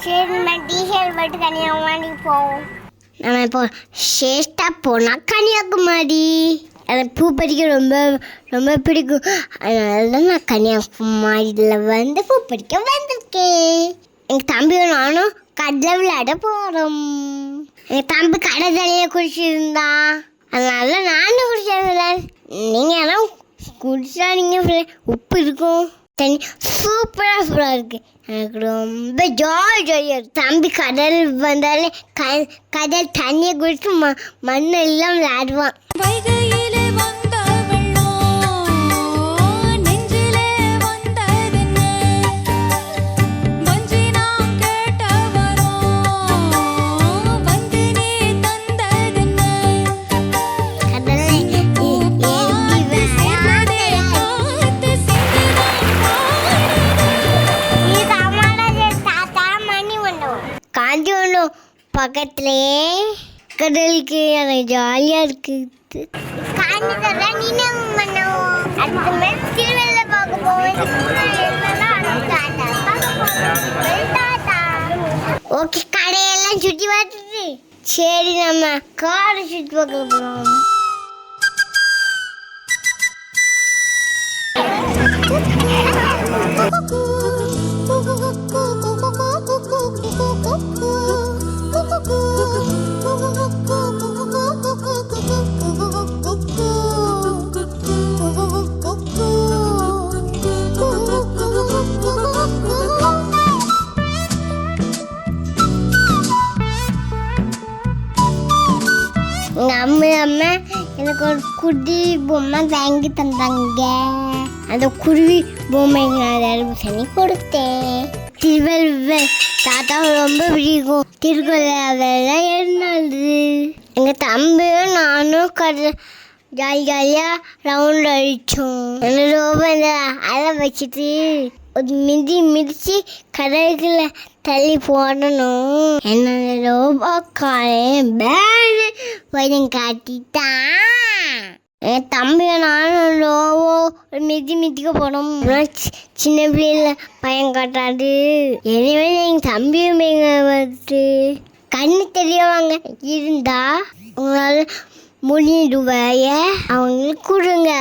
சரி நம்ம டிஷர்ட் போட்டு கன்னியாகுமரி போவோம். நம்ம இப்போ சேஷ்டா போனால் கன்னியாகுமரி. எனக்கு பூ பறிக்க ரொம்ப ரொம்ப பிடிக்கும். அதனால தான் நான் கன்னியாகுமரியில் பூ பறிக்க வந்திருக்கேன். எங்கள் தம்பியும் நானும் கடலை விளையாட போகிறோம். எங்கள் தம்பி கடை தண்ணியை குடிச்சிருந்தா, அதனால நானும் குடிச்சேன். நீங்கள் ஆனால் குடிச்சா நீங்கள் உப்பு இருக்கும். தண்ணி சூப்பராக இருக்கு. எனக்கு ரொம்ப ஜாலியாக இருக்கு. தம்பி கடல் வந்தாலே கடல் தண்ணியை குடிச்சு மண்ணெல்லாம் விளையாடுவான். காஞ்சிபுரம் பக்கத்துலேயே கடலுக்கு எனக்கு ஜாலியாக இருக்குது. காஞ்சிபுரம் நீனும் பண்ணுவோம். அடுத்த மாதிரி திருவள்ளுவர் பார்க்க போவேன். ஓகே, கடையெல்லாம் சுற்றி பார்த்துட்டு சரி நம்ம காரை சுற்றி பார்க்க போகிறோம். எங்கள் அம்மா எனக்கு ஒரு குருவி பொம்மை வாங்கி தந்தாங்க. அந்த குருவி பொம்மை நான் பண்ணி கொடுத்தேன். திருவள்ளுவர் தாத்தா ரொம்ப பிடிக்கும். திருக்குறள் என்னது. எங்கள் தம்பியும் நானும் ஜாலியாக ரவுண்ட் அடித்தோம். ரொம்ப அலை வச்சுட்டு ஒரு மிதிச்சு கடற்குள்ள தள்ளி போடணும். என்னோட ரோபோக்காரன் பேடு பையன் காட்டிட்டான். என் தம்பியை நானும் ரோபோ மிதிக்க போனோம். சின்ன பிள்ளைல பையன் காட்டாது. எனவே எங்கள் தம்பியும் வந்து கண்ணு தெரியவாங்க இருந்தா உங்களால் முடிடுவாய அவங்களுக்கு கொடுங்க.